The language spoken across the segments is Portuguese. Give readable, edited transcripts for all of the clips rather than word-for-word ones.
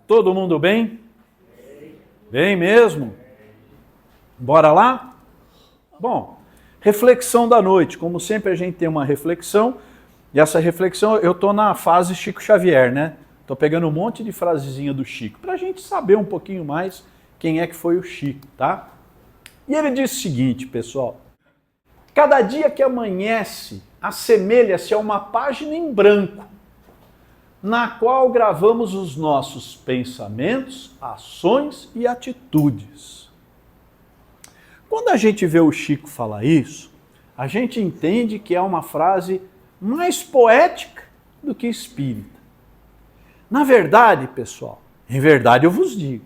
Todo mundo bem? Bem mesmo? Bora lá? Bom, reflexão da noite. Como sempre a gente tem uma reflexão, e essa reflexão, eu estou na fase Chico Xavier, né? Estou pegando um monte de frasezinha do Chico, para a gente saber um pouquinho mais quem é que foi o Chico, tá? E ele diz o seguinte, pessoal: cada dia que amanhece assemelha-se a uma página em branco, na qual gravamos os nossos pensamentos, ações e atitudes. Quando a gente vê o Chico falar isso, a gente entende que é uma frase mais poética do que espírita. Na verdade, pessoal, em verdade eu vos digo,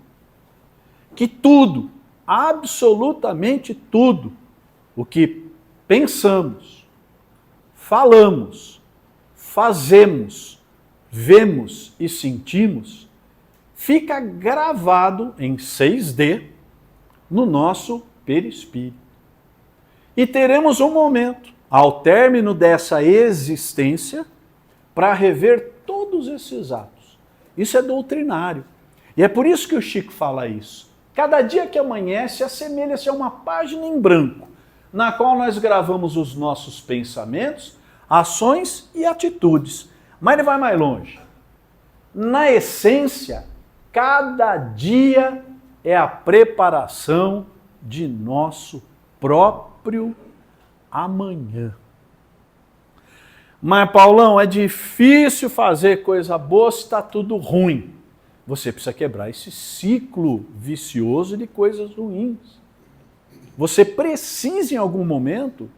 que tudo, absolutamente tudo, o que pensamos, falamos, fazemos, vemos e sentimos, fica gravado em 6D no nosso perispírito. E teremos um momento, ao término dessa existência, para rever todos esses atos. Isso é doutrinário. E é por isso que o Chico fala isso. Cada dia que amanhece assemelha-se a uma página em branco, na qual nós gravamos os nossos pensamentos, ações e atitudes. Mas ele vai mais longe. Na essência, cada dia é a preparação de nosso próprio amanhã. Mas, Paulão, é difícil fazer coisa boa se está tudo ruim. Você precisa quebrar esse ciclo vicioso de coisas ruins. Você precisa, em algum momento,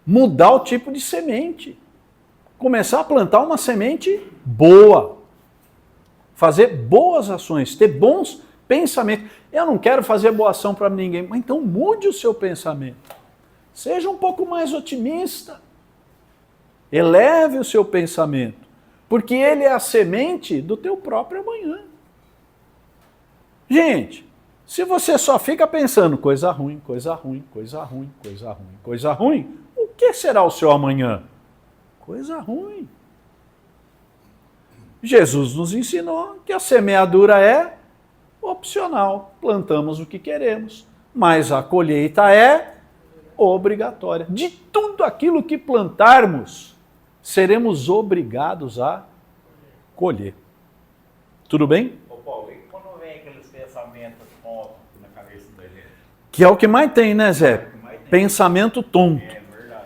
mudar o tipo de semente. Começar a plantar uma semente boa. Fazer boas ações, ter bons pensamentos. Eu não quero fazer boa ação para ninguém, mas então mude o seu pensamento. Seja um pouco mais otimista. Eleve o seu pensamento, porque ele é a semente do teu próprio amanhã. Gente, se você só fica pensando coisa ruim, coisa ruim, coisa ruim, coisa ruim, coisa ruim, o que será o seu amanhã? Coisa ruim. Jesus nos ensinou que a semeadura é opcional, plantamos o que queremos, mas a colheita é obrigatória. De tudo aquilo que plantarmos, seremos obrigados a colher. Tudo bem? Ô Paulo, e quando vem aqueles pensamentos tontos na cabeça da gente? Que é o que mais tem, né, Zé? Pensamento tonto. É verdade.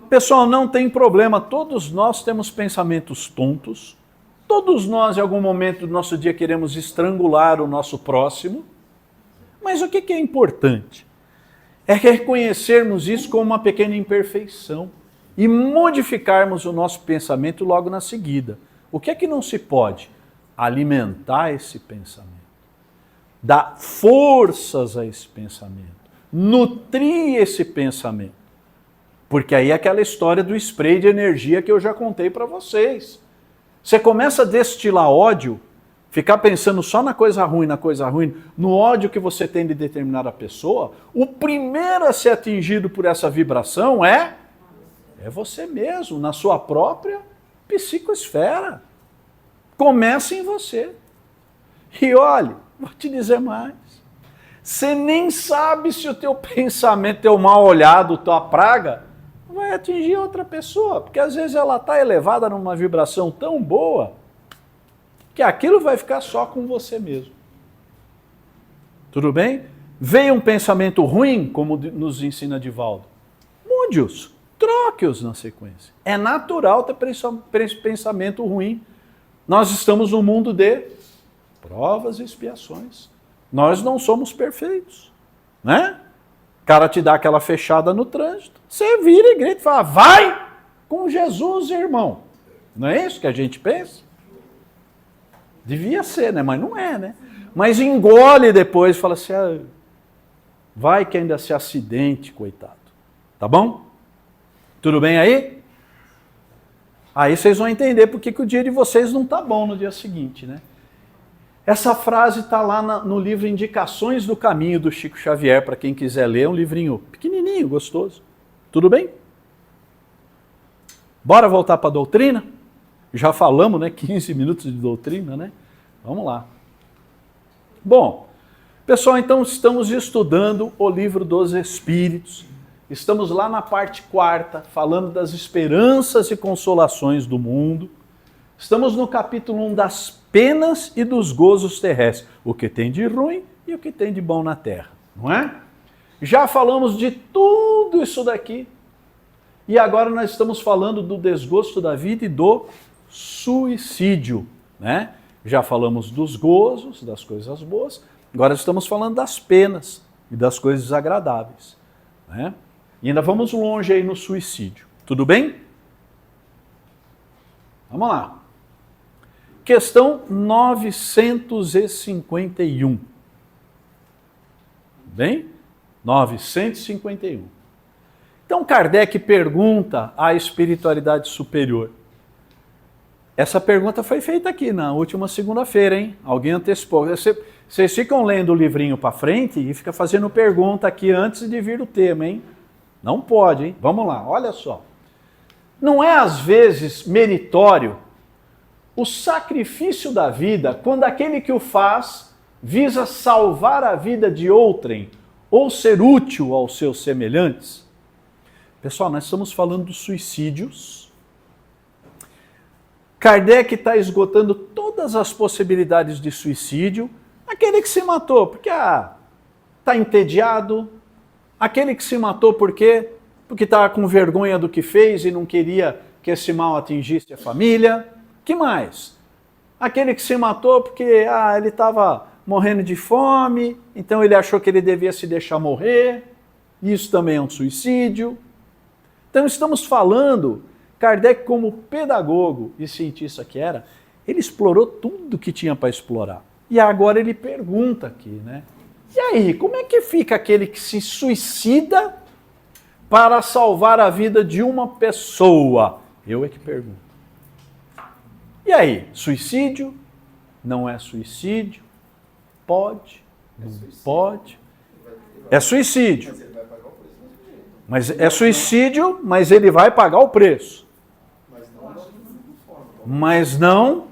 Pessoal, não tem problema, todos nós temos pensamentos tontos, todos nós em algum momento do nosso dia queremos estrangular o nosso próximo, mas o que é importante? É reconhecermos isso como uma pequena imperfeição e modificarmos o nosso pensamento logo na seguida. O que é que não se pode? Alimentar esse pensamento, dar forças a esse pensamento, nutrir esse pensamento. Porque aí é aquela história do spray de energia que eu já contei para vocês. Você começa a destilar ódio, ficar pensando só na coisa ruim, no ódio que você tem de determinada pessoa, o primeiro a ser atingido por essa vibração é você mesmo, na sua própria psicosfera. Começa em você. E olha, vou te dizer mais. Você nem sabe se o teu pensamento, teu mal olhado, tua praga, vai atingir outra pessoa, porque às vezes ela está elevada numa vibração tão boa que aquilo vai ficar só com você mesmo. Tudo bem? Veio um pensamento ruim, como nos ensina Divaldo, mude-os, troque-os na sequência. É natural ter pensamento ruim. Nós estamos num mundo de provas e expiações. Nós não somos perfeitos, né? O cara te dá aquela fechada no trânsito, você vira e grita e fala, vai com Jesus, irmão. Não é isso que a gente pensa? Devia ser, né? Mas não é, né? Mas engole depois e fala assim, vai que ainda se acidente, coitado. Tá bom? Tudo bem aí? Aí vocês vão entender por que o dia de vocês não tá bom no dia seguinte, né? Essa frase está lá no livro Indicações do Caminho, do Chico Xavier, para quem quiser ler, um livrinho pequenininho, gostoso. Tudo bem? Bora voltar para a doutrina? Já falamos, né? 15 minutos de doutrina, né? Vamos lá. Bom, pessoal, então estamos estudando o livro dos Espíritos. Estamos lá na parte 4ª, falando das esperanças e consolações do mundo. Estamos no capítulo 1 das penas e dos gozos terrestres. O que tem de ruim e o que tem de bom na terra, não é? Já falamos de tudo isso daqui. E agora nós estamos falando do desgosto da vida e do suicídio, né? Já falamos dos gozos, das coisas boas. Agora estamos falando das penas e das coisas agradáveis, né? E ainda vamos longe aí no suicídio. Tudo bem? Vamos lá. Questão 951. Bem? 951. Então Kardec pergunta à espiritualidade superior. Essa pergunta foi feita aqui na última segunda-feira, hein? Alguém antecipou. Vocês ficam lendo o livrinho para frente e ficam fazendo pergunta aqui antes de vir o tema, hein? Não pode, hein? Vamos lá, olha só. Não é às vezes meritório o sacrifício da vida quando aquele que o faz visa salvar a vida de outrem ou ser útil aos seus semelhantes? Pessoal, nós estamos falando dos suicídios. Kardec está esgotando todas as possibilidades de suicídio. Aquele que se matou porque está entediado. Aquele que se matou porque estava com vergonha do que fez e não queria que esse mal atingisse a família. Que mais? Aquele que se matou porque ele estava morrendo de fome, então ele achou que ele devia se deixar morrer. Isso também é um suicídio. Então estamos falando, Kardec como pedagogo e cientista que era, ele explorou tudo que tinha para explorar. E agora ele pergunta aqui, né? E aí, como é que fica aquele que se suicida para salvar a vida de uma pessoa? Eu é que pergunto. E aí, suicídio? Não é suicídio? Pode? Não pode? É suicídio. Mas é suicídio, mas ele vai pagar o preço. Mas não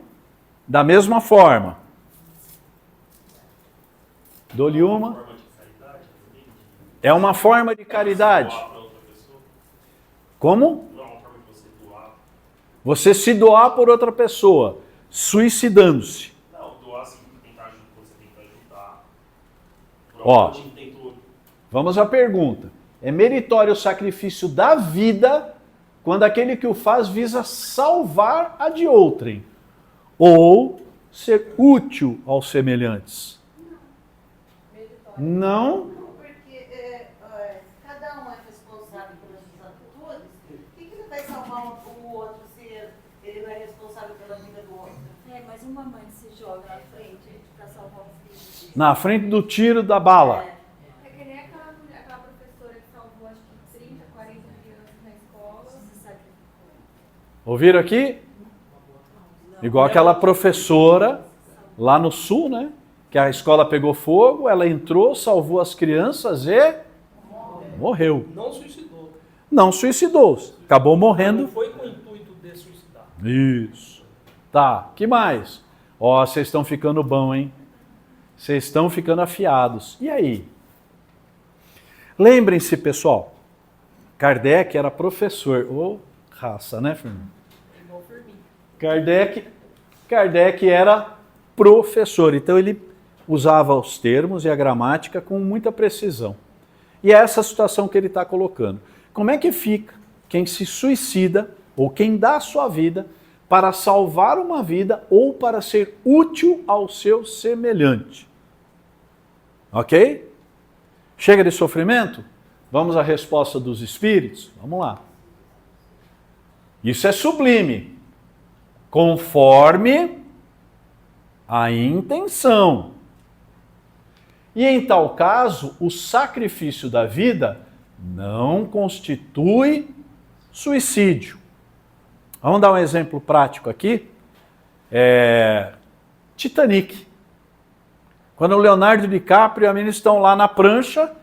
da mesma forma. Dou-lhe uma. É uma forma de caridade. Como? Você se doar por outra pessoa, suicidando-se. Não, doar assim, tentar ajudar, você tenta ajudar. Ó, vamos à pergunta. É meritório o sacrifício da vida quando aquele que o faz visa salvar a de outrem ou ser útil aos semelhantes? Não. Porque cada um é responsável pelas suas atitudes. Por que ele vai salvar o outro se ele não é responsável pela vida do outro? Mas uma mãe se joga na frente para salvar o filho. Na frente do tiro da bala. É que nem aquela professora que salvou acho que 30, 40 crianças na escola. Você sabe. Ouviram aqui? Igual aquela professora lá no sul, né? Que a escola pegou fogo, ela entrou, salvou as crianças e morreu. Não suicidou. Não suicidou, acabou morrendo. Não foi com o intuito de suicidar. Isso. Tá, que mais? Ó, vocês estão ficando bom, hein? Vocês estão ficando afiados. E aí? Lembrem-se, pessoal, Kardec era professor. Ô, raça, né, Fernando? Igual Fermin. Kardec era professor, então ele usava os termos e a gramática com muita precisão. E é essa situação que ele está colocando. Como é que fica quem se suicida ou quem dá a sua vida para salvar uma vida ou para ser útil ao seu semelhante? Ok? Chega de sofrimento? Vamos à resposta dos espíritos? Vamos lá. Isso é sublime. Conforme a intenção. E em tal caso, o sacrifício da vida não constitui suicídio. Vamos dar um exemplo prático aqui. Titanic. Quando o Leonardo DiCaprio e a menina estão lá na prancha,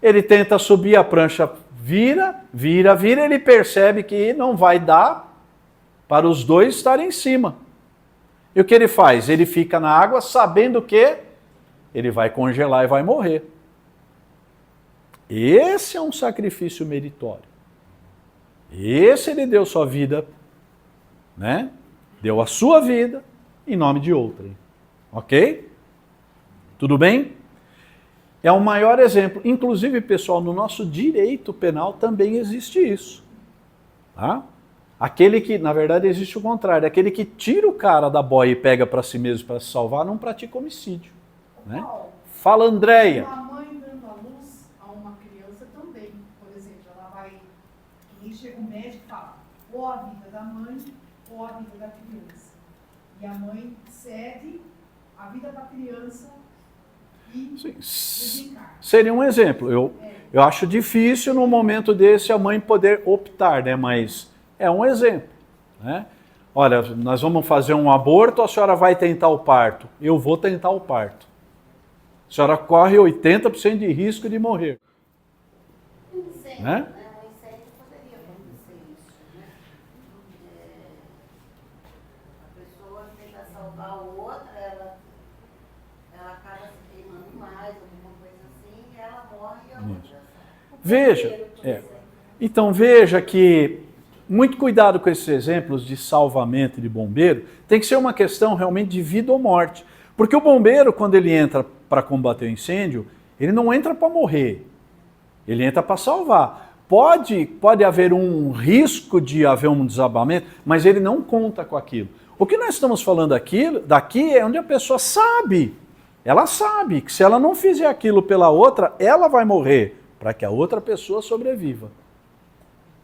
ele tenta subir, a prancha vira, ele percebe que não vai dar para os dois estarem em cima. E o que ele faz? Ele fica na água sabendo que ele vai congelar e vai morrer. Esse é um sacrifício meritório. Esse ele deu sua vida, né? Deu a sua vida em nome de outrem. Ok? Tudo bem? É o maior exemplo. Inclusive, pessoal, no nosso direito penal também existe isso. Tá? Aquele que, na verdade, existe o contrário. Aquele que tira o cara da boia e pega para si mesmo para se salvar, não pratica homicídio. Né? Fala, Andréia. Uma mãe dando à luz a uma criança também. Por exemplo, ela vai... E chega o médico e fala, ou a vida da mãe, ou a vida da criança. E a mãe cede a vida da criança e desencarna. Seria um exemplo. Eu acho difícil no momento desse a mãe poder optar, né? Mas é um exemplo. Né? Olha, nós vamos fazer um aborto, a senhora vai tentar o parto. Eu vou tentar o parto. A senhora corre 80% de risco de morrer. Incêndio, Né? Um incêndio poderia acontecer isso, né? A pessoa tenta salvar a outra, ela acaba se queimando mais, alguma coisa assim, e ela morre e a outra. Veja, então veja que muito cuidado com esses exemplos de salvamento de bombeiro, tem que ser uma questão realmente de vida ou morte. Porque o bombeiro, quando ele entra para combater o incêndio, ele não entra para morrer, ele entra para salvar. Pode haver um risco de haver um desabamento, mas ele não conta com aquilo. O que nós estamos falando daqui é onde a pessoa sabe, ela sabe que se ela não fizer aquilo pela outra, ela vai morrer, para que a outra pessoa sobreviva.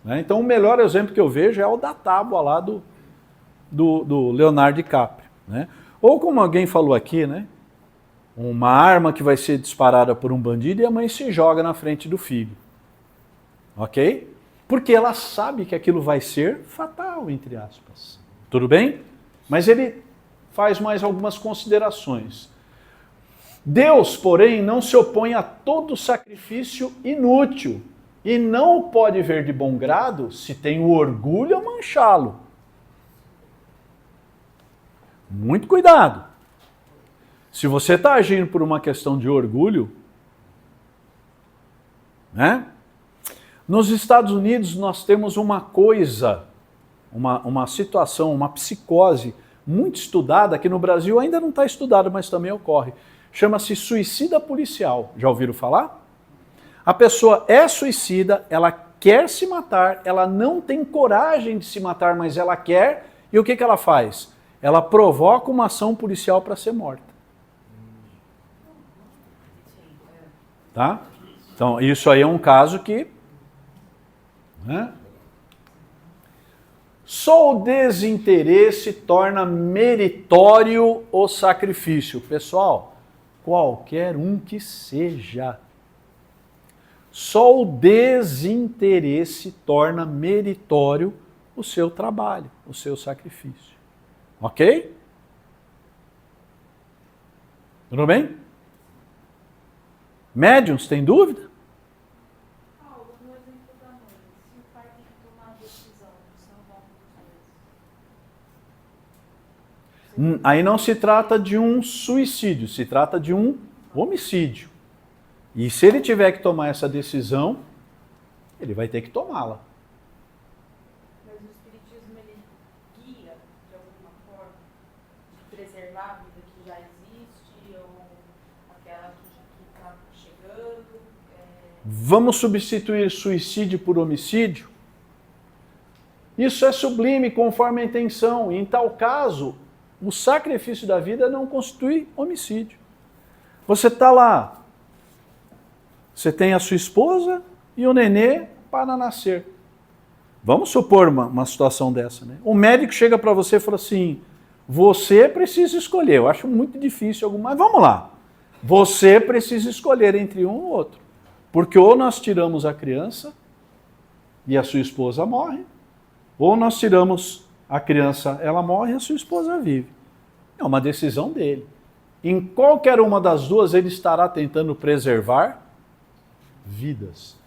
Né? Então o melhor exemplo que eu vejo é o da tábua lá do Leonardo DiCaprio. Né? Ou como alguém falou aqui, né? Uma arma que vai ser disparada por um bandido e a mãe se joga na frente do filho. Ok? Porque ela sabe que aquilo vai ser fatal, entre aspas. Tudo bem? Mas ele faz mais algumas considerações. Deus, porém, não se opõe a todo sacrifício inútil e não o pode ver de bom grado se tem o orgulho a manchá-lo. Muito cuidado. Se você está agindo por uma questão de orgulho, né? Nos Estados Unidos nós temos uma coisa, uma situação, uma psicose muito estudada, que no Brasil ainda não está estudada, mas também ocorre. Chama-se suicida policial. Já ouviram falar? A pessoa é suicida, ela quer se matar, ela não tem coragem de se matar, mas ela quer, e o que ela faz? Ela provoca uma ação policial para ser morta. Tá? Então, isso aí é um caso que... Né? Só o desinteresse torna meritório o sacrifício. Pessoal, qualquer um que seja. Só o desinteresse torna meritório o seu trabalho, o seu sacrifício. Ok? Tudo bem? Médiuns, tem dúvida? Paulo, no exemplo da mãe, se o pai tem que tomar a decisão de salvar um dos dois. Aí não se trata de um suicídio, se trata de um homicídio. E se ele tiver que tomar essa decisão, ele vai ter que tomá-la. Mas o espiritismo, ele guia, de alguma forma, de preservar a vida que já existe, ou aquela que está chegando. Vamos substituir suicídio por homicídio? Isso é sublime conforme a intenção. E em tal caso, o sacrifício da vida não constitui homicídio. Você está lá, você tem a sua esposa e o nenê para nascer. Vamos supor uma situação dessa, né? O médico chega para você e fala assim, você precisa escolher. Eu acho muito difícil, mas vamos lá. Você precisa escolher entre um ou outro. Porque ou nós tiramos a criança e a sua esposa morre, ou nós tiramos a criança, ela morre e a sua esposa vive. É uma decisão dele. Em qualquer uma das duas, ele estará tentando preservar vidas.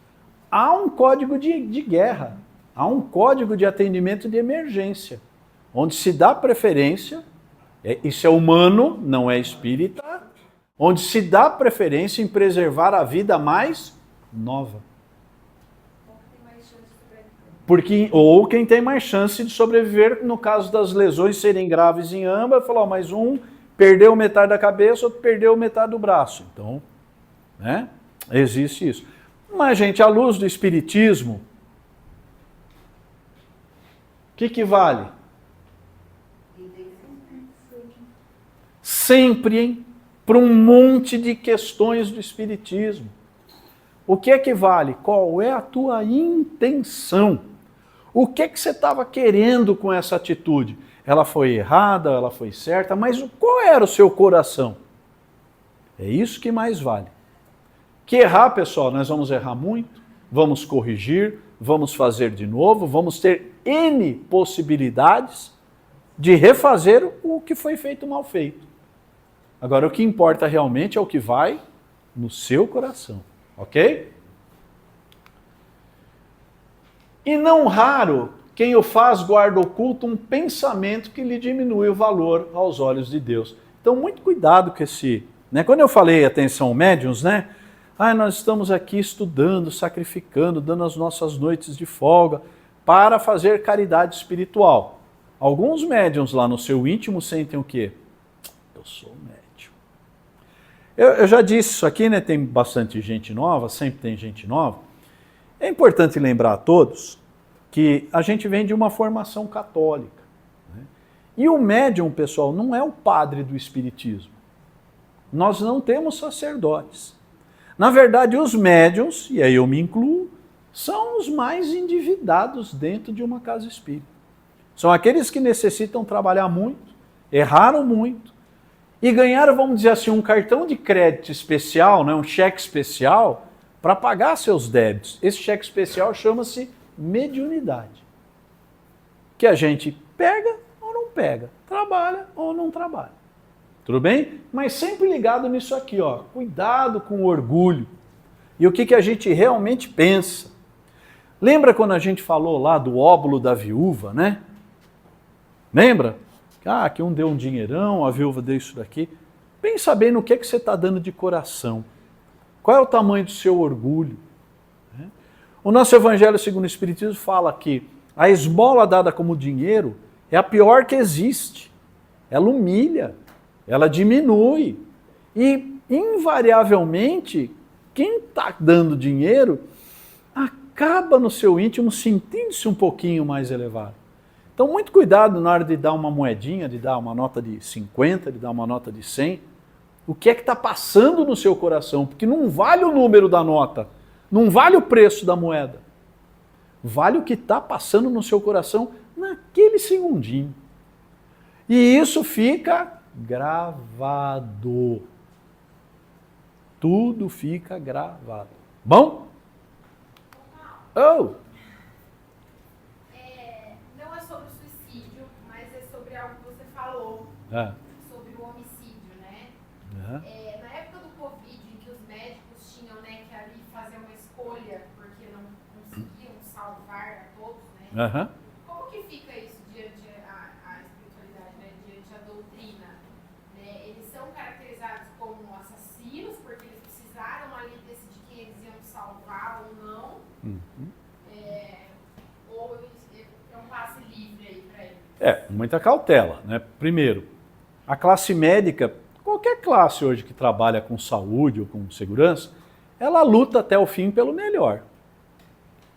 Há um código de guerra, há um código de atendimento de emergência, onde se dá preferência, isso é humano, não é espírita, onde se dá preferência em preservar a vida mais nova. Ou quem tem mais chance de sobreviver, no caso das lesões serem graves em ambas, falou, mas um perdeu metade da cabeça, outro perdeu metade do braço. Então, né, existe isso. Mas, gente, à luz do Espiritismo, o que vale? Sempre, hein? Para um monte de questões do Espiritismo. O que é que vale? Qual é a tua intenção? O que é que você estava querendo com essa atitude? Ela foi errada, ela foi certa, mas qual era o seu coração? É isso que mais vale. Que errar, pessoal, nós vamos errar muito, vamos corrigir, vamos fazer de novo, vamos ter N possibilidades de refazer o que foi feito mal feito. Agora, o que importa realmente é o que vai no seu coração, ok? E não raro, quem o faz guarda oculto um pensamento que lhe diminui o valor aos olhos de Deus. Então, muito cuidado com esse... né? Quando eu falei atenção médiuns, né? Nós estamos aqui estudando, sacrificando, dando as nossas noites de folga para fazer caridade espiritual. Alguns médiuns lá no seu íntimo sentem o quê? Eu sou médium. Eu já disse isso aqui, né? Tem bastante gente nova, sempre tem gente nova. É importante lembrar a todos que a gente vem de uma formação católica. Né? E o médium, pessoal, não é o padre do Espiritismo. Nós não temos sacerdotes. Na verdade, os médiuns, e aí eu me incluo, são os mais endividados dentro de uma casa espírita. São aqueles que necessitam trabalhar muito, erraram muito, e ganharam, vamos dizer assim, um cartão de crédito especial, né, um cheque especial, para pagar seus débitos. Esse cheque especial chama-se mediunidade. Que a gente pega ou não pega, trabalha ou não trabalha. Tudo bem? Mas sempre ligado nisso aqui, ó. Cuidado com o orgulho. E o que a gente realmente pensa. Lembra quando a gente falou lá do óbolo da viúva, né? Lembra? Que um deu um dinheirão, a viúva deu isso daqui. Pensa bem no que você está dando de coração. Qual é o tamanho do seu orgulho? O nosso Evangelho segundo o Espiritismo fala que a esmola dada como dinheiro é a pior que existe. Ela humilha, ela diminui. E, invariavelmente, quem está dando dinheiro acaba no seu íntimo sentindo-se um pouquinho mais elevado. Então, muito cuidado na hora de dar uma moedinha, de dar uma nota de 50, de dar uma nota de 100. O que é que está passando no seu coração? Porque não vale o número da nota, não vale o preço da moeda. Vale o que está passando no seu coração naquele segundinho. E isso fica gravado. Tudo fica gravado. Bom? Oh! Não é sobre o suicídio, mas é sobre algo que você falou. Sobre o homicídio, né? Na época do Covid, em que os médicos tinham, né, que ali fazer uma escolha, porque não conseguiam salvar a todos, né? Como que fica isso diante a espiritualidade, né? Diante a doutrina? Né? Eles são caracterizados como assassinos, porque eles precisaram ali decidir quem eles iam salvar ou não? Ou é um passe livre aí para eles? Muita cautela, né? Primeiro, a classe médica, qualquer classe hoje que trabalha com saúde ou com segurança, ela luta até o fim pelo melhor.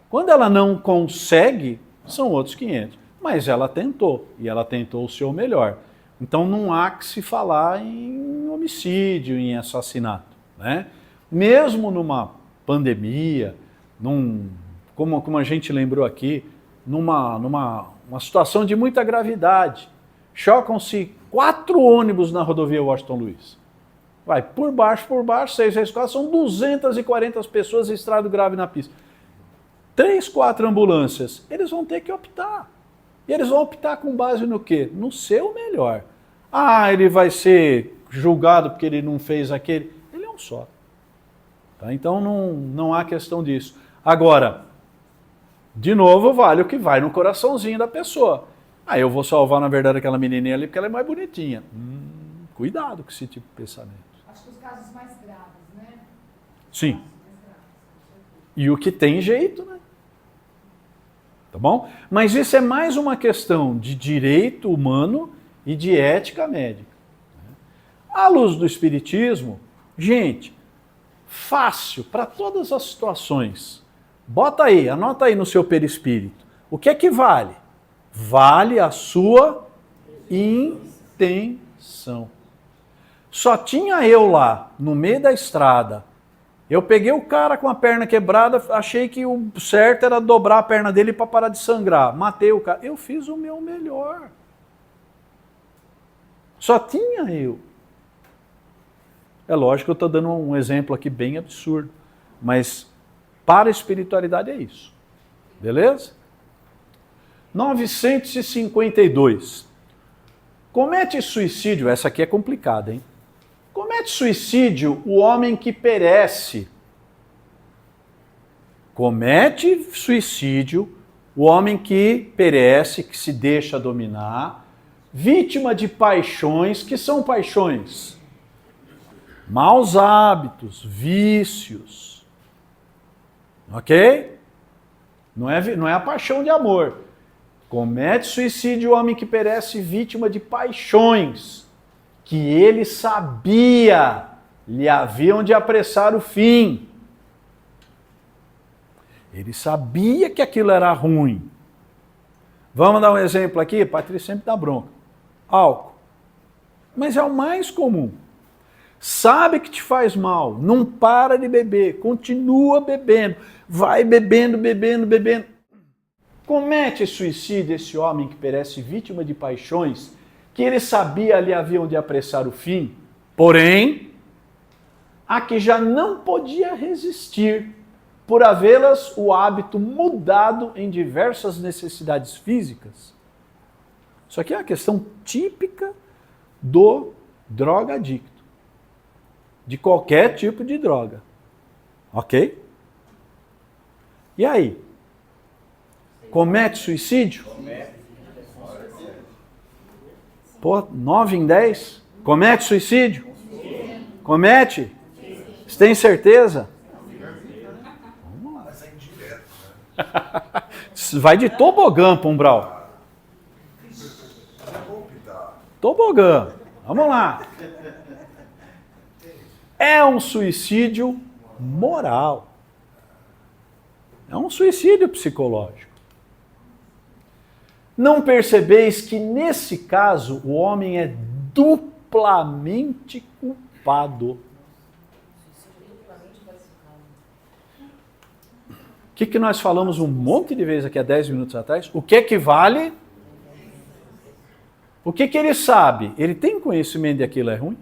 Quando ela não consegue, são outros 500. Mas ela tentou, e ela tentou o seu melhor. Então não há que se falar em homicídio, em assassinato. Né? Mesmo numa pandemia, como a gente lembrou aqui, numa situação de muita gravidade, chocam-se 4 ônibus na rodovia Washington Luiz. Vai por baixo, 6 vezes 4, são 240 pessoas em estado grave na pista. 3, 4 ambulâncias, eles vão ter que optar. E eles vão optar com base no quê? No seu melhor. Ele vai ser julgado porque ele não fez aquele. Ele é um só. Tá? Então não há questão disso. Agora, de novo, vale o que vai no coraçãozinho da pessoa. Eu vou salvar, na verdade, aquela menininha ali porque ela é mais bonitinha. Cuidado com esse tipo de pensamento. Acho que os casos mais graves, né? Sim. Mais graves. E o que tem jeito, né? Tá bom? Mas isso é mais uma questão de direito humano e de ética médica. À luz do Espiritismo, gente, fácil para todas as situações. Bota aí, anota aí no seu perispírito. O que é que vale? Vale a sua intenção. Só tinha eu lá, no meio da estrada. Eu peguei o cara com a perna quebrada, achei que o certo era dobrar a perna dele para parar de sangrar. Matei o cara. Eu fiz o meu melhor. Só tinha eu. É lógico que eu estou dando um exemplo aqui bem absurdo, mas para a espiritualidade é isso. Beleza? 952. Comete suicídio, essa aqui é complicada, hein? Comete suicídio o homem que perece. Comete suicídio o homem que perece, que se deixa dominar, vítima de paixões. Que são paixões? Maus hábitos, vícios. Ok? Não é a paixão de amor. Comete suicídio o homem que perece, vítima de paixões, que ele sabia lhe haviam de apressar o fim. Ele sabia que aquilo era ruim. Vamos dar um exemplo aqui? Patrícia sempre dá bronca. Álcool. Mas é o mais comum. Sabe que te faz mal, não para de beber, continua bebendo, vai bebendo, bebendo, bebendo. Comete suicídio esse homem que perece vítima de paixões, que ele sabia lhe haviam de apressar o fim, porém, a que já não podia resistir, por havê-las o hábito mudado em diversas necessidades físicas. Isso aqui é uma questão típica do drogadicto. De qualquer tipo de droga. Ok? E aí? Comete suicídio? Pô, 9 em 10? Comete suicídio? Comete? Você tem certeza? Vamos lá. Mas é indireto, Vai de tobogã, Pumbral. É bom pitar. Tobogã. Vamos lá. É um suicídio moral. É um suicídio psicológico. Não percebeis que nesse caso o homem é duplamente culpado? O que nós falamos um monte de vezes aqui há 10 minutos atrás? O que vale? O que ele sabe? Ele tem conhecimento de aquilo é ruim?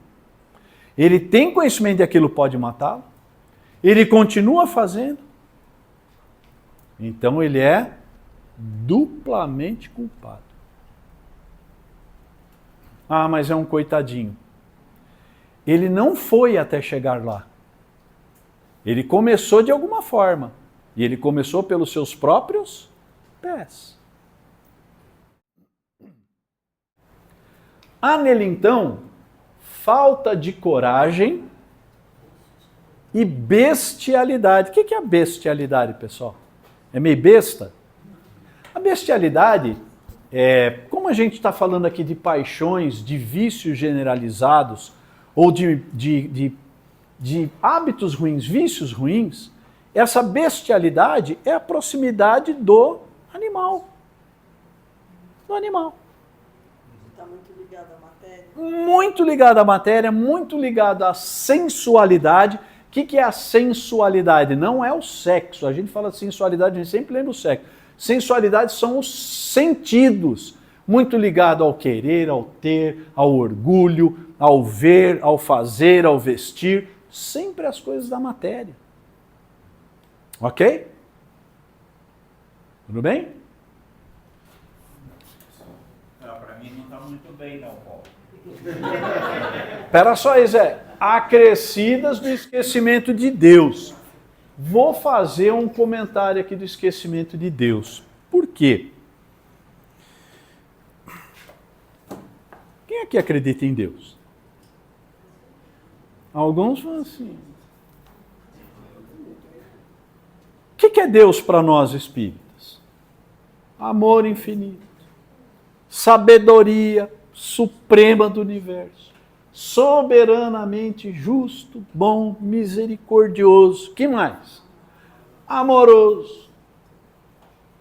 Ele tem conhecimento de aquilo pode matá-lo? Ele continua fazendo? Então ele é duplamente culpado. Ah, mas é um coitadinho. Ele não foi até chegar lá. Ele começou de alguma forma. E ele começou pelos seus próprios pés. Há nele então falta de coragem e bestialidade. O que é a bestialidade, pessoal? É meio besta? A bestialidade é, como a gente está falando aqui de paixões, de vícios generalizados, ou de hábitos ruins, vícios ruins, essa bestialidade é a proximidade do animal. Do animal. Está muito ligado à matéria? Muito ligado à matéria, muito ligado à sensualidade. O que é a sensualidade? Não é o sexo. A gente fala sensualidade, a gente sempre lembra o sexo. Sensualidade são os sentidos. Muito ligado ao querer, ao ter, ao orgulho, ao ver, ao fazer, ao vestir. Sempre as coisas da matéria. Ok? Tudo bem? Para mim não está muito bem não, Paulo. Espera só aí, Zé. Acrescidas do esquecimento de Deus. Vou fazer um comentário aqui do esquecimento de Deus. Por quê? Quem aqui acredita em Deus? Alguns falam assim. O que é Deus para nós espíritas? Amor infinito, sabedoria suprema do universo, soberanamente justo, bom, misericordioso. Que mais? Amoroso.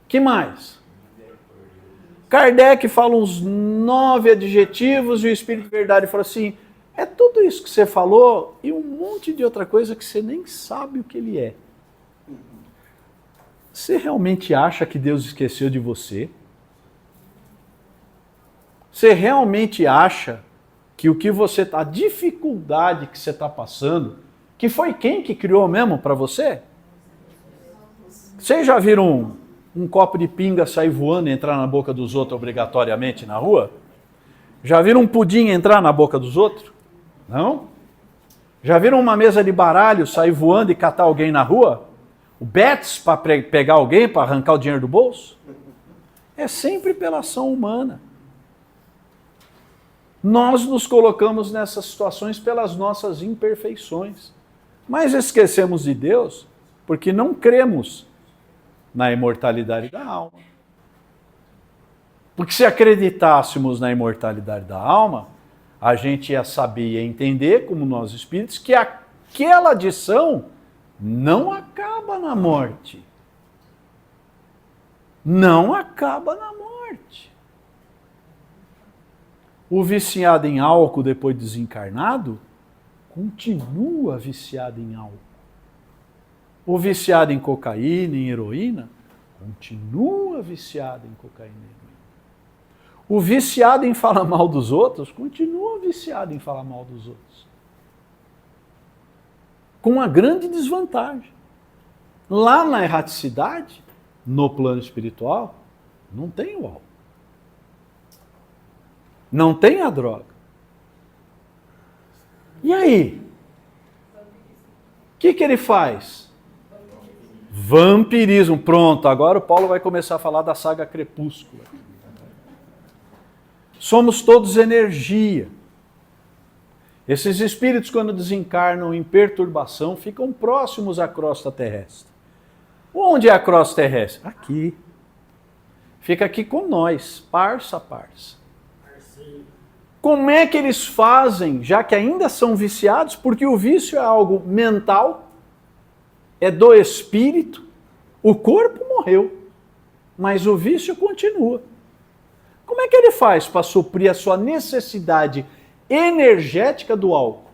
Que mais? Kardec fala uns 9 adjetivos e o Espírito de Verdade fala assim, é tudo isso que você falou e um monte de outra coisa que você nem sabe o que ele é. Você realmente acha que Deus esqueceu de você? Você realmente acha que o que você a dificuldade que você está passando, que foi quem que criou mesmo para você? Vocês já viram um copo de pinga sair voando e entrar na boca dos outros obrigatoriamente na rua? Já viram um pudim entrar na boca dos outros? Não? Já viram uma mesa de baralho sair voando e catar alguém na rua? O Betis para pegar alguém, para arrancar o dinheiro do bolso? É sempre pela ação humana. Nós nos colocamos nessas situações pelas nossas imperfeições. Mas esquecemos de Deus porque não cremos na imortalidade da alma. Porque se acreditássemos na imortalidade da alma, a gente ia saber e ia entender, como nós espíritos, que aquela adição não acaba na morte. Não acaba na morte. O viciado em álcool depois desencarnado continua viciado em álcool. O viciado em cocaína, em heroína, continua viciado em cocaína e heroína. O viciado em falar mal dos outros, continua viciado em falar mal dos outros. Com uma grande desvantagem. Lá na erraticidade, no plano espiritual, não tem o álcool. Não tem a droga. E aí? O que ele faz? Vampirismo. Pronto, agora o Paulo vai começar a falar da saga Crepúsculo. Somos todos energia. Esses espíritos, quando desencarnam em perturbação, ficam próximos à crosta terrestre. Onde é a crosta terrestre? Aqui. Fica aqui com nós, parça a parça. Como é que eles fazem, já que ainda são viciados? Porque o vício é algo mental, é do espírito. O corpo morreu, mas o vício continua. Como é que ele faz para suprir a sua necessidade energética do álcool?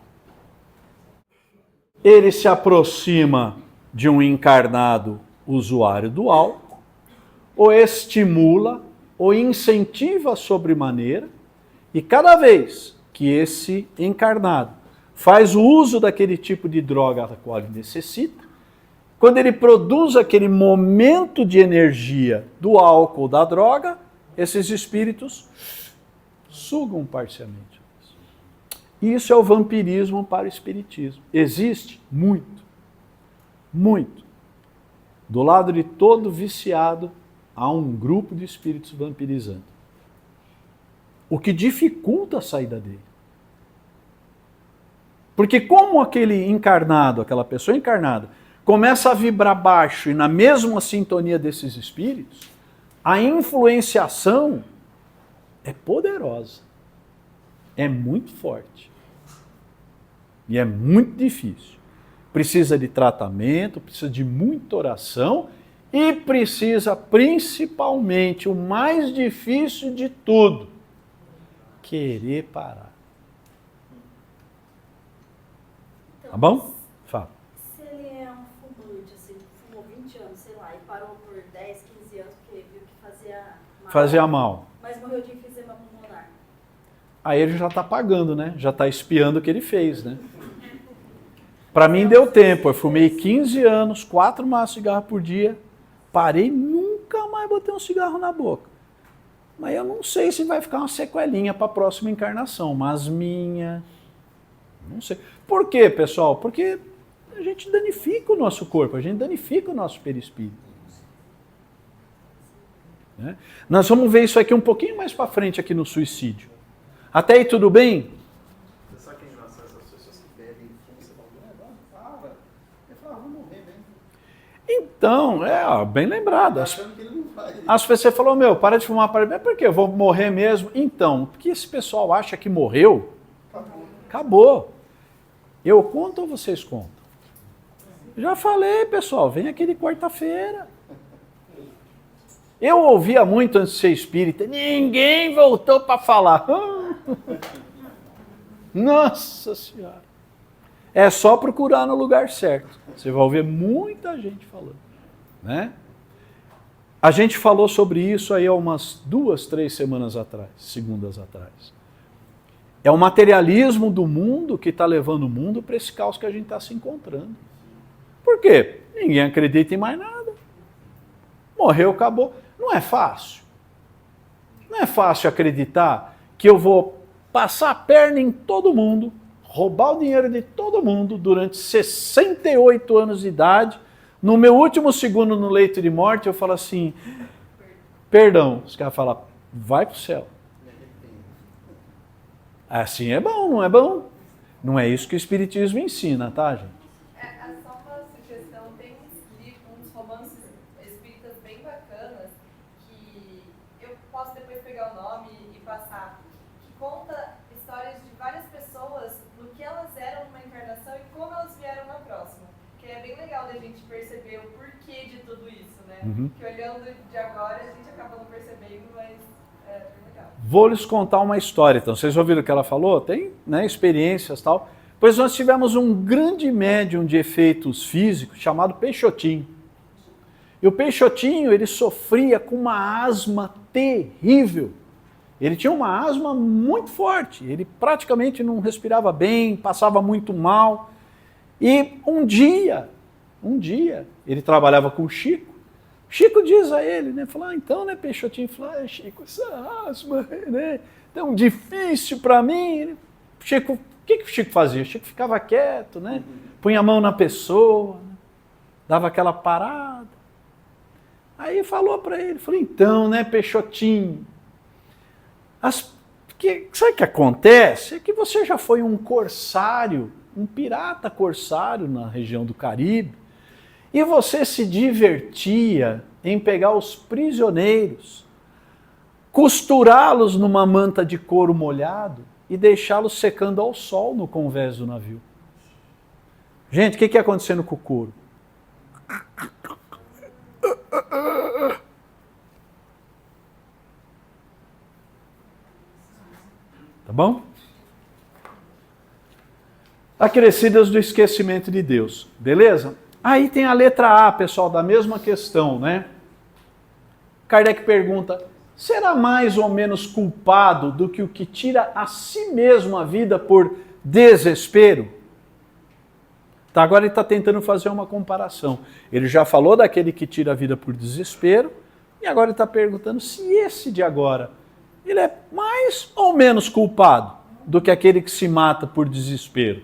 Ele se aproxima de um encarnado usuário do álcool, o estimula, o incentiva sobremaneira, e cada vez que esse encarnado faz o uso daquele tipo de droga da qual ele necessita, quando ele produz aquele momento de energia do álcool ou da droga, esses espíritos sugam parcialmente. Isso é o vampirismo para o espiritismo. Existe muito, muito. Do lado de todo viciado, há um grupo de espíritos vampirizando. O que dificulta a saída dele. Porque como aquele encarnado, aquela pessoa encarnada, começa a vibrar baixo e na mesma sintonia desses espíritos, a influenciação é poderosa. É muito forte. E é muito difícil. Precisa de tratamento, precisa de muita oração e precisa principalmente, o mais difícil de tudo, querer parar. Então, Tá bom? Fala. Se ele é um fumante, assim, fumou 20 anos, sei lá, e parou por 10, 15 anos porque viu que fazia mal. Fazia mal. Mas morreu de enfisema pulmonar. Aí ele já está pagando, né? Já está espiando o que ele fez, né? Para mim deu tempo. Eu fumei 15 anos, 4 maços de cigarro por dia. Parei, nunca mais botei um cigarro na boca. Mas eu não sei se vai ficar uma sequelinha para a próxima encarnação. Mas minha... Não sei. Por quê, pessoal? Porque a gente danifica o nosso corpo, a gente danifica o nosso perispírito. Né? Nós vamos ver isso aqui um pouquinho mais para frente aqui no suicídio. Até aí tudo bem? Você sabe que é engraçado essas pessoas que bebem e Fala. Ele fala, vou morrer mesmo. Então, bem lembrado. Achando que ele não vai. As pessoas falaram, meu, para de fumar, para de... Por quê? Eu vou morrer mesmo? Então, porque esse pessoal acha que morreu, acabou. Eu conto ou vocês contam? Já falei, pessoal, vem aqui de quarta-feira. Eu ouvia muito antes de ser espírita, ninguém voltou para falar. Nossa Senhora. É só procurar no lugar certo. Você vai ouvir muita gente falando, né? A gente falou sobre isso aí há umas 2, 3 semanas atrás, segundas atrás. É o materialismo do mundo que está levando o mundo para esse caos que a gente está se encontrando. Por quê? Ninguém acredita em mais nada. Morreu, acabou. Não é fácil. Não é fácil acreditar que eu vou passar a perna em todo mundo, roubar o dinheiro de todo mundo durante 68 anos de idade. No meu último segundo no leito de morte, eu falo assim, perdão. Os caras falam, vai pro céu. Assim é bom, não é bom? Não é isso que o Espiritismo ensina, tá, gente? Só uma sugestão, tem uns romances espíritas bem bacanas que eu posso depois pegar o nome e passar, que conta histórias de várias pessoas no que elas eram numa encarnação e como elas vieram na próxima. Que é bem legal da gente perceber o porquê de tudo isso, né? Que olhando de agora a gente acaba não percebendo, mas é bem legal. Vou lhes contar uma história, então. Vocês ouviram o que ela falou? Tem, né, experiências e tal. Pois nós tivemos um grande médium de efeitos físicos chamado Peixotinho. E o Peixotinho, ele sofria com uma asma terrível. Ele tinha uma asma muito forte. Ele praticamente não respirava bem, passava muito mal. E um dia, ele trabalhava com o Chico. Chico diz a ele, né? Falou, então, né, Peixotinho? Falou, Chico, essa asma, né? Tão difícil para mim. Chico, o que o Chico fazia? O Chico ficava quieto, né? Punha a mão na pessoa, né? Dava aquela parada. Aí falou para ele, falou, então, né, Peixotinho? Sabe o que acontece? É que você já foi um corsário, um pirata corsário na região do Caribe, e você se divertia em pegar os prisioneiros, costurá-los numa manta de couro molhado e deixá-los secando ao sol no convés do navio. Gente, o que ia acontecendo com o couro? Tá bom? Acrescidas do esquecimento de Deus, beleza? Aí tem a letra A, pessoal, da mesma questão, né? Kardec pergunta, será mais ou menos culpado do que o que tira a si mesmo a vida por desespero? Tá, agora ele está tentando fazer uma comparação. Ele já falou daquele que tira a vida por desespero, e agora ele está perguntando se esse de agora, ele é mais ou menos culpado do que aquele que se mata por desespero.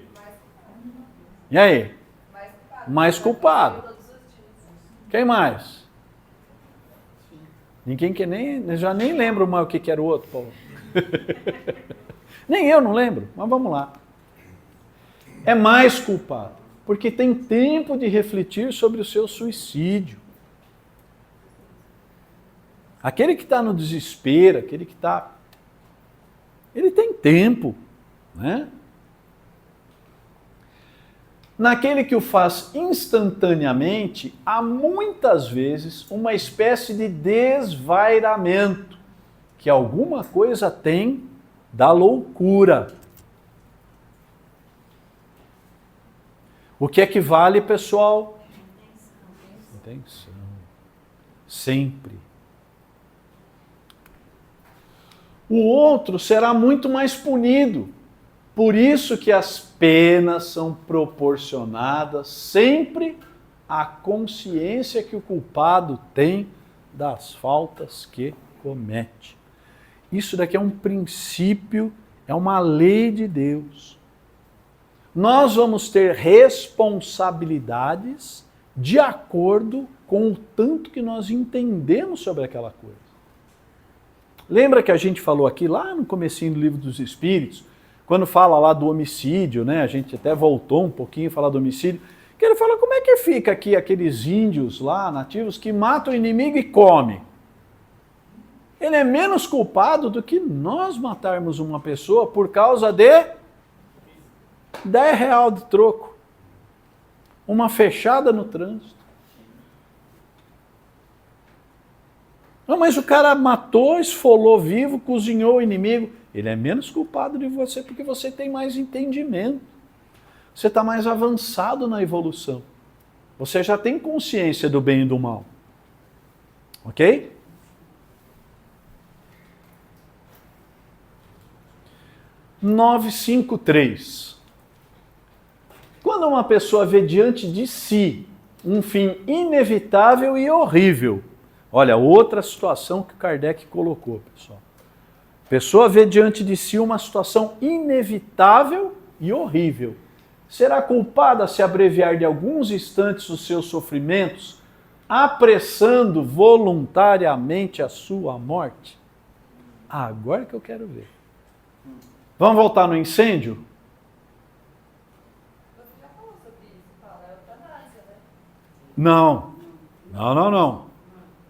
E aí? Mais culpado. Quem mais? Ninguém que já nem lembro mais o que era o outro, Paulo. Nem eu não lembro, mas vamos lá. É mais culpado, porque tem tempo de refletir sobre o seu suicídio. Aquele que está no desespero, aquele que está... Ele tem tempo, né? Naquele que o faz instantaneamente, há muitas vezes uma espécie de desvairamento, que alguma coisa tem da loucura. O que equivale, pessoal? Intenção. Sempre. O outro será muito mais punido. Por isso que as penas são proporcionadas sempre à consciência que o culpado tem das faltas que comete. Isso daqui é um princípio, é uma lei de Deus. Nós vamos ter responsabilidades de acordo com o tanto que nós entendemos sobre aquela coisa. Lembra que a gente falou aqui lá no comecinho do Livro dos Espíritos, quando fala lá do homicídio, né? A gente até voltou um pouquinho a falar do homicídio, que ele fala como é que fica aqui aqueles índios lá, nativos, que matam o inimigo e comem. Ele é menos culpado do que nós matarmos uma pessoa por causa de R$10 de troco. Uma fechada no trânsito. Não, mas o cara matou, esfolou vivo, cozinhou o inimigo. Ele é menos culpado de você porque você tem mais entendimento. Você está mais avançado na evolução. Você já tem consciência do bem e do mal. Ok? (953) Quando uma pessoa vê diante de si um fim inevitável e horrível. Olha, outra situação que Kardec colocou, pessoal. A pessoa vê diante de si uma situação inevitável e horrível. Será culpada a se abreviar de alguns instantes os seus sofrimentos, apressando voluntariamente a sua morte? Agora que eu quero ver. Vamos voltar no incêndio? Você já falou sobre isso, fala, é eutanásia, né? Não.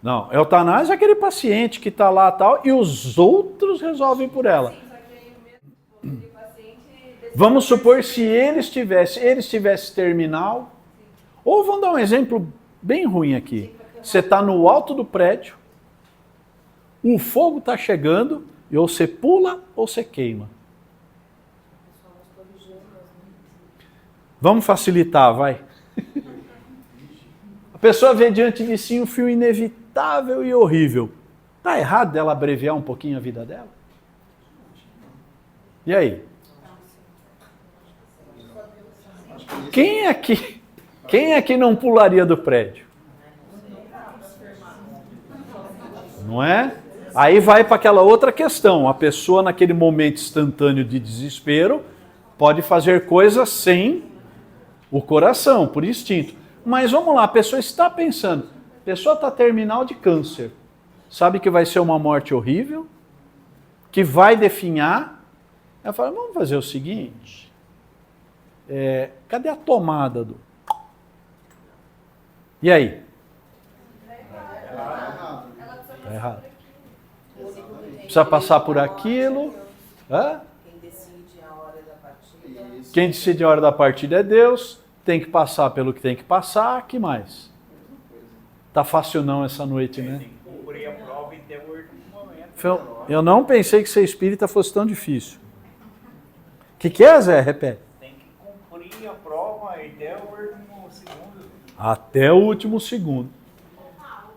Não, eutanásia é aquele paciente que está lá tal e os outros resolvem por ela. Sim, só que aí o mesmo tipo de paciente... Vamos supor se ele estivesse terminal, ou vamos dar um exemplo bem ruim aqui. Você está no alto do prédio, o fogo está chegando e ou você pula ou você queima. Vamos facilitar, vai. A pessoa vê diante de si um fio inevitável e horrível. Está errado dela abreviar um pouquinho a vida dela? E aí? Quem aqui não pularia do prédio? Não é? Aí vai para aquela outra questão. A pessoa naquele momento instantâneo de desespero pode fazer coisas sem o coração, por instinto. Mas vamos lá, a pessoa está pensando, a pessoa está terminal de câncer, sabe que vai ser uma morte horrível, que vai definhar. Ela fala, vamos fazer o seguinte, cadê a tomada do... E aí? Está errado. Precisa passar por aquilo. Hã? Quem decide a hora da partida. Quem decide a hora da partida é Deus. Tem que passar pelo que tem que passar. Que mais? Tá fácil não essa noite, né? Tem que cumprir a prova e ter o último momento. Eu não pensei que ser espírita fosse tão difícil. O que é, Zé? Repete. Tem que cumprir a prova e ter o último segundo. Até o último segundo.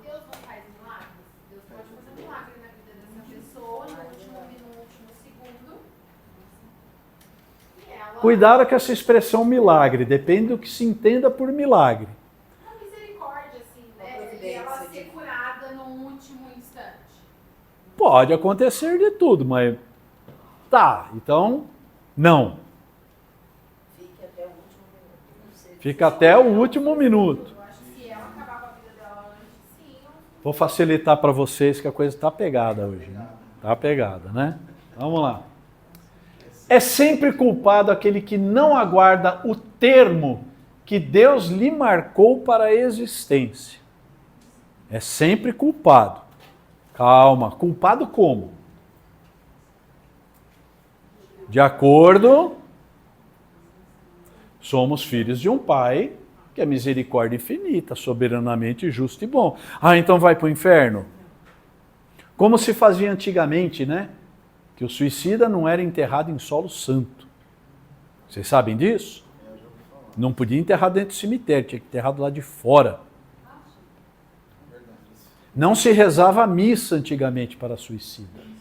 Deus não faz milagres? Deus pode fazer um milagre na vida dessa pessoa no último minuto, no último segundo. E ela... Cuidado com essa expressão milagre. Depende do que se entenda por milagre. Uma misericórdia, assim, né? E ela ser curada no último instante. Pode acontecer de tudo, mas... Tá, então... Não. Fique até o último minuto. Fica até o último minuto. Eu acho que se ela acabar com a vida dela antes, sim. Vou facilitar para vocês que a coisa está pegada hoje. Né? Tá pegada, né? Vamos lá. É sempre culpado aquele que não aguarda o termo que Deus lhe marcou para a existência. É sempre culpado. Calma, culpado como? De acordo, somos filhos de um Pai que é misericórdia infinita, soberanamente justo e bom. Ah, então vai para o inferno? Como se fazia antigamente, né? Que o suicida não era enterrado em solo santo. Vocês sabem disso? Não podia enterrar dentro do cemitério, tinha que enterrar do lado de fora. Não se rezava a missa antigamente para suicida.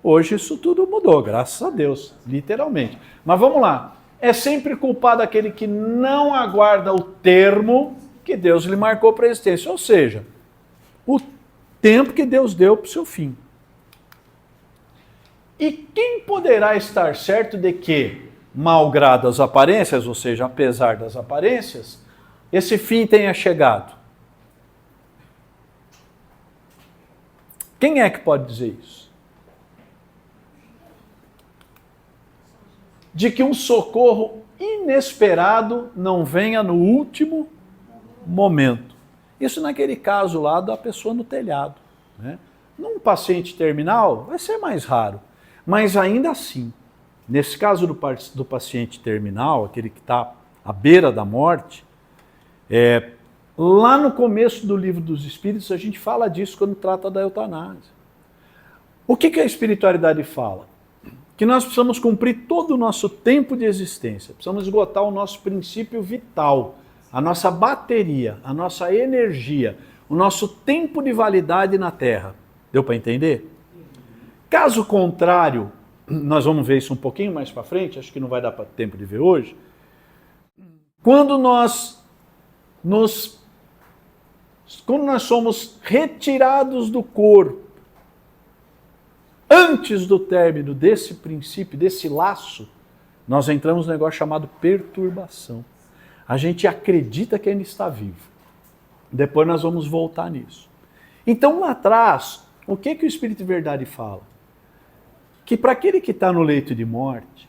Hoje isso tudo mudou, graças a Deus, literalmente. Mas vamos lá. É sempre culpado aquele que não aguarda o termo que Deus lhe marcou para a existência. Ou seja, o tempo que Deus deu para o seu fim. E quem poderá estar certo de que, malgrado as aparências, ou seja, apesar das aparências, esse fim tenha chegado? Quem é que pode dizer isso? de que um socorro inesperado não venha no último momento. Isso naquele caso lá da pessoa no telhado, né? Num paciente terminal vai ser mais raro, mas ainda assim, nesse caso do paciente terminal, aquele que está à beira da morte, lá no começo do Livro dos Espíritos a gente fala disso quando trata da eutanásia. O que a espiritualidade fala? Que nós precisamos cumprir todo o nosso tempo de existência, precisamos esgotar o nosso princípio vital, a nossa bateria, a nossa energia, o nosso tempo de validade na Terra. Deu para entender? Caso contrário, nós vamos ver isso um pouquinho mais para frente, acho que não vai dar tempo de ver hoje, quando nós somos retirados do corpo, antes do término desse princípio, desse laço, nós entramos num negócio chamado perturbação. A gente acredita que ainda está vivo. Depois nós vamos voltar nisso. Então lá atrás, o que o Espírito de Verdade fala? Que para aquele que está no leito de morte,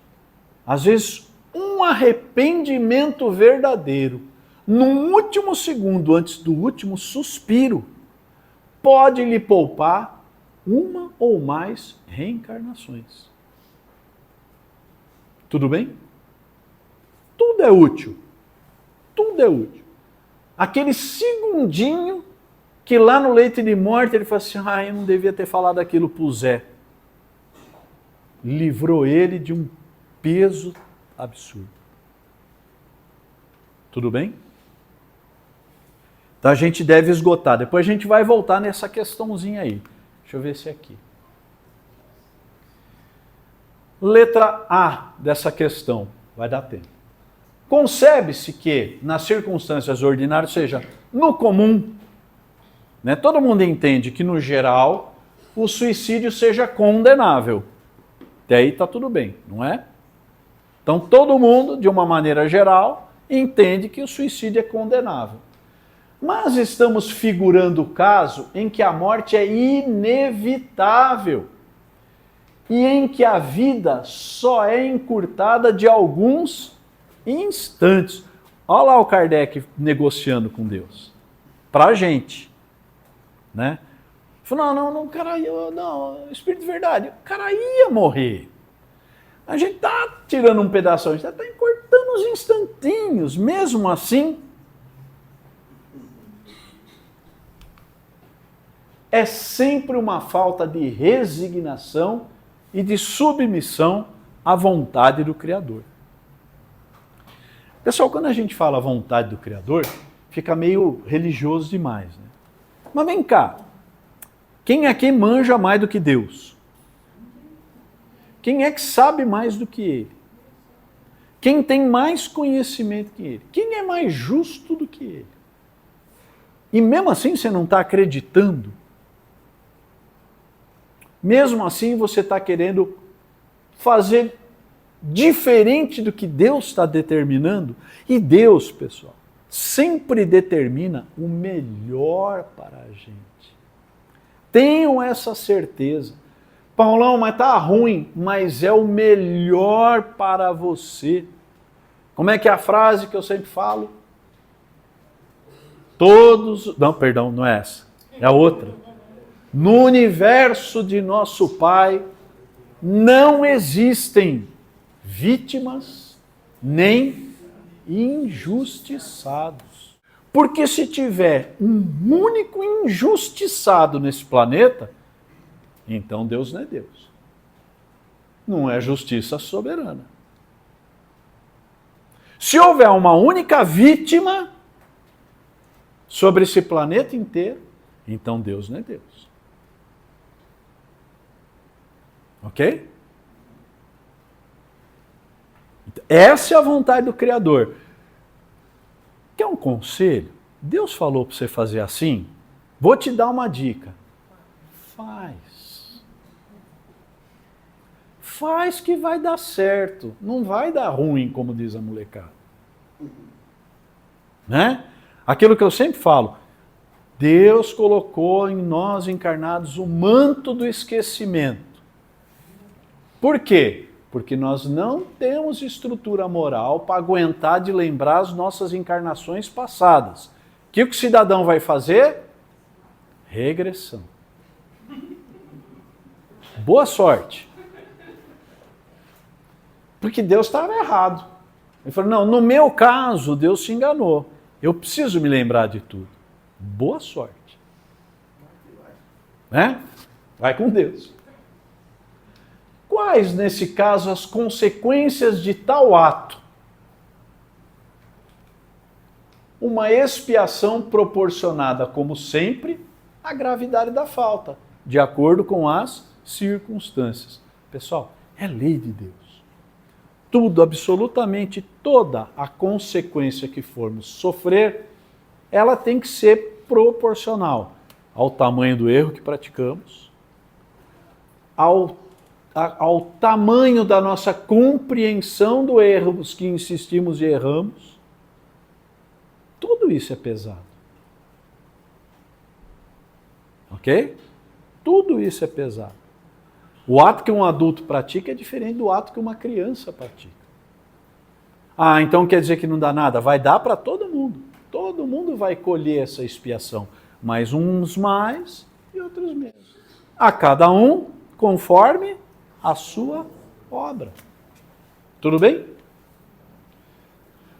às vezes um arrependimento verdadeiro, num último segundo antes do último suspiro, pode lhe poupar uma ou mais reencarnações. Tudo bem? Tudo é útil. Tudo é útil. Aquele segundinho que lá no leito de morte ele fala assim, eu não devia ter falado aquilo pro Zé. Livrou ele de um peso absurdo. Tudo bem? Então a gente deve esgotar. Depois a gente vai voltar nessa questãozinha aí. Deixa eu ver se é aqui. Letra A dessa questão. Vai dar tempo. Concebe-se que, nas circunstâncias ordinárias, ou seja, no comum, né, todo mundo entende que, no geral, o suicídio seja condenável. Até aí está tudo bem, não é? Então todo mundo, de uma maneira geral, entende que o suicídio é condenável. Mas estamos figurando o caso em que a morte é inevitável e em que a vida só é encurtada de alguns instantes. Olha lá o Kardec negociando com Deus. Pra gente. Né? Falou, não, cara, não, Espírito de Verdade, o cara ia morrer. A gente tá tirando um pedaço, a gente tá encurtando uns instantinhos, mesmo assim. É sempre uma falta de resignação e de submissão à vontade do Criador. Pessoal, quando a gente fala vontade do Criador, fica meio religioso demais, né? Mas vem cá, quem aqui manja mais do que Deus? Quem é que sabe mais do que Ele? Quem tem mais conhecimento que Ele? Quem é mais justo do que Ele? E mesmo assim você não está acreditando. Mesmo assim você está querendo fazer diferente do que Deus está determinando. E Deus, pessoal, sempre determina o melhor para a gente. Tenham essa certeza. Paulão, mas tá ruim, mas é o melhor para você. Como é que é a frase que eu sempre falo? Todos... Não, perdão, não é essa. É a outra. No universo de nosso Pai não existem vítimas nem injustiçados. Porque se tiver um único injustiçado nesse planeta, então Deus não é Deus. Não é justiça soberana. Se houver uma única vítima sobre esse planeta inteiro, então Deus não é Deus. Ok? Essa é a vontade do Criador. Quer um conselho? Deus falou para você fazer assim? Vou te dar uma dica. Faz. Faz que vai dar certo. Não vai dar ruim, como diz a molecada. Né? Aquilo que eu sempre falo. Deus colocou em nós encarnados o manto do esquecimento. Por quê? Porque nós não temos estrutura moral para aguentar de lembrar as nossas encarnações passadas. O que o cidadão vai fazer? Regressão. Boa sorte. Porque Deus estava errado. Ele falou, não, no meu caso, Deus se enganou. Eu preciso me lembrar de tudo. Boa sorte. Né? Vai com Deus. Quais, nesse caso, as consequências de tal ato? Uma expiação proporcionada, como sempre, à gravidade da falta, de acordo com as circunstâncias. Pessoal, é lei de Deus. Tudo, absolutamente toda a consequência que formos sofrer, ela tem que ser proporcional ao tamanho do erro que praticamos, ao tamanho da nossa compreensão do erro, os que insistimos e erramos. Tudo isso é pesado. Ok? Tudo isso é pesado. O ato que um adulto pratica é diferente do ato que uma criança pratica. Ah, então quer dizer que não dá nada? Vai dar para todo mundo. Todo mundo vai colher essa expiação. Mas uns mais e outros menos. A cada um conforme a sua obra. Tudo bem?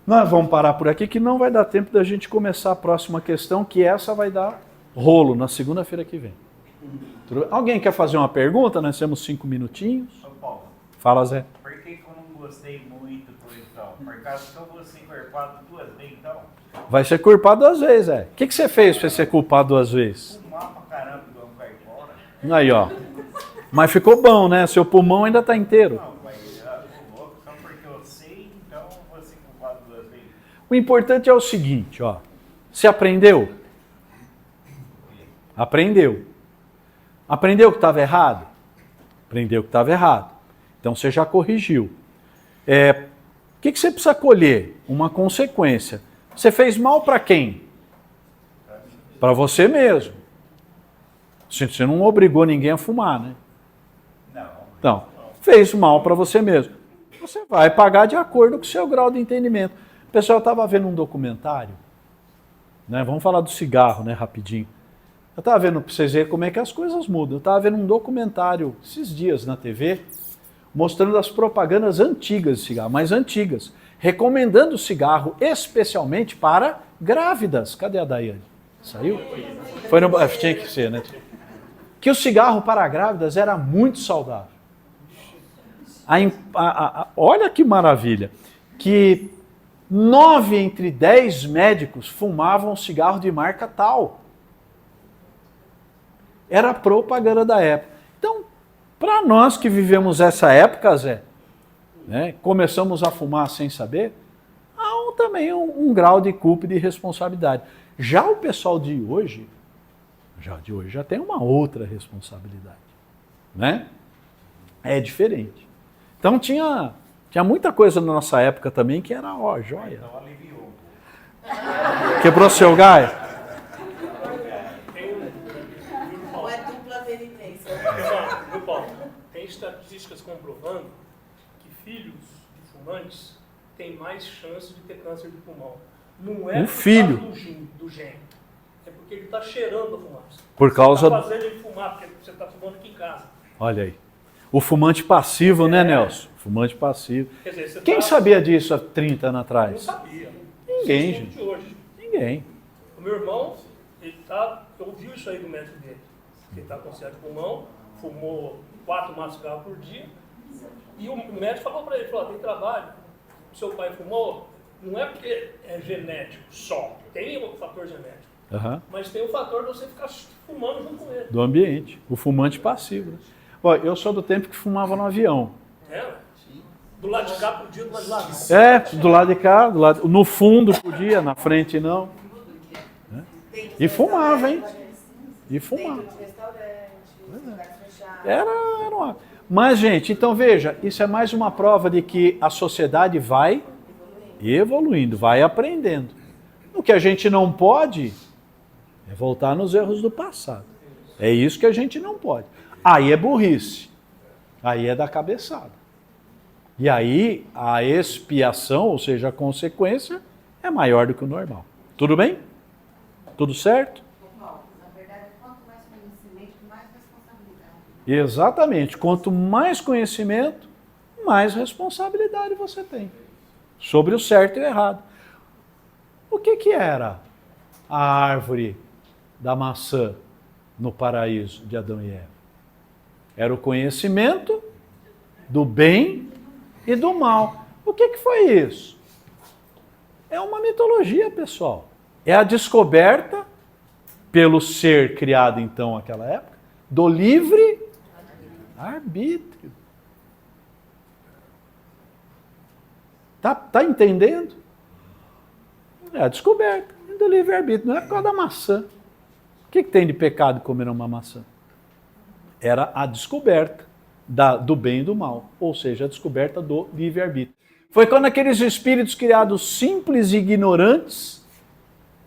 Nós vamos parar por aqui que não vai dar tempo da gente começar a próxima questão, que essa vai dar rolo na segunda-feira que vem. Alguém quer fazer uma pergunta? Nós temos 5 minutinhos. Ô Paulo, Fala, Zé. por que eu não gostei muito do então? Por causa que eu vou ser culpado 2 vezes, então? Vai ser culpado 2 vezes, Zé. O que você fez para ser culpado 2 vezes? Fumar pra caramba do banco vai embora. Aí, ó. Mas ficou bom, né? Seu pulmão ainda está inteiro. Não, mas eu tô louco, só porque eu sei, então eu vou ser culpado 2 vezes. O importante é o seguinte, ó. Você aprendeu? Aprendeu. Aprendeu que estava errado? Aprendeu que estava errado. Então você já corrigiu. O que você precisa colher? Uma consequência. Você fez mal para quem? Para você mesmo. Você não obrigou ninguém a fumar, né? Não. Então, fez mal para você mesmo. Você vai pagar de acordo com o seu grau de entendimento. Pessoal, eu estava vendo um documentário, né? Vamos falar do cigarro, né, rapidinho. Eu estava vendo, para vocês verem como é que as coisas mudam, eu estava vendo um documentário esses dias na TV, mostrando as propagandas antigas de cigarro, mais antigas, recomendando o cigarro especialmente para grávidas. Cadê a Daiane? Saiu? Foi no... Tinha que ser, né? Que o cigarro para grávidas era muito saudável. Olha que maravilha, que 9 entre 10 médicos fumavam cigarro de marca tal. Era a propaganda da época. Então, para nós que vivemos essa época, Zé, né, começamos a fumar sem saber, há também um grau de culpa e de responsabilidade. Já o pessoal de hoje já tem uma outra responsabilidade, né? É diferente. Então tinha muita coisa na nossa época também que era, ó, joia. Então aliviou. Quebrou seu gás? Não é dupla penitência. Viu, Paulo? Tem estatísticas comprovando que filhos de fumantes têm mais chance de ter câncer de pulmão. Não é Um filho? do gene. É porque ele está cheirando a fumaça. Por causa Está fazendo ele fumar, porque você está fumando aqui em casa. Olha aí. O fumante passivo, né, Nelson? Fumante passivo. Quer dizer, você Quem tá... sabia disso há 30 anos Não atrás? sabia. Ninguém, Vocês gente. de hoje. Ninguém. O meu irmão, ouviu isso aí do médico dele. Ele está com ciático de pulmão, fumou 4 maços de cigarro por dia. E o médico falou para ele, falou, tem trabalho. Seu pai fumou, não é porque é genético só. Tem um fator genético. Uhum. Mas tem o fator de você ficar fumando junto com ele. Do ambiente. O fumante passivo. Né? Ó, eu sou do tempo que fumava no avião. É, ué. Do lado de cá podia, do lado de lá não. É, do lado de cá, no fundo podia, na frente não. Né? E fumava, hein? E fumava. Dentro de restaurante, lugares fechados. Era uma... Mas, gente, então veja, isso é mais uma prova de que a sociedade vai evoluindo, vai aprendendo. O que a gente não pode é voltar nos erros do passado. É isso que a gente não pode. Aí é burrice. Aí é da cabeçada. E aí a expiação, ou seja, a consequência, é maior do que o normal. Tudo bem? Tudo certo? Bom, na verdade, quanto mais conhecimento, mais responsabilidade. Exatamente. Quanto mais conhecimento, mais responsabilidade você tem sobre o certo e o errado. O que era a árvore da maçã no paraíso de Adão e Eva? Era o conhecimento do bem e do mal. O que foi isso? É uma mitologia, pessoal. É a descoberta, pelo ser criado então naquela época, do livre arbítrio. Tá entendendo? É a descoberta do livre arbítrio. Não é por causa da maçã. O que tem de pecado comer uma maçã? Era a descoberta do bem e do mal, ou seja, a descoberta do livre-arbítrio. Foi quando aqueles espíritos criados simples e ignorantes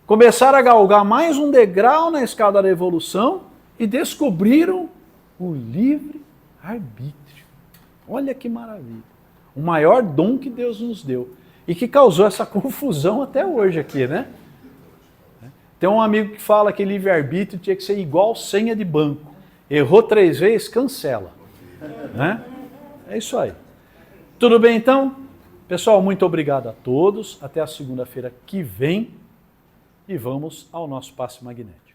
começaram a galgar mais um degrau na escada da evolução e descobriram o livre-arbítrio. Olha que maravilha. O maior dom que Deus nos deu e que causou essa confusão até hoje aqui, né? Tem um amigo que fala que livre-arbítrio tinha que ser igual senha de banco. Errou 3 vezes, cancela. Né? É isso aí. Tudo bem então? Pessoal, muito obrigado a todos. Até a segunda-feira que vem. E vamos ao nosso passe magnético.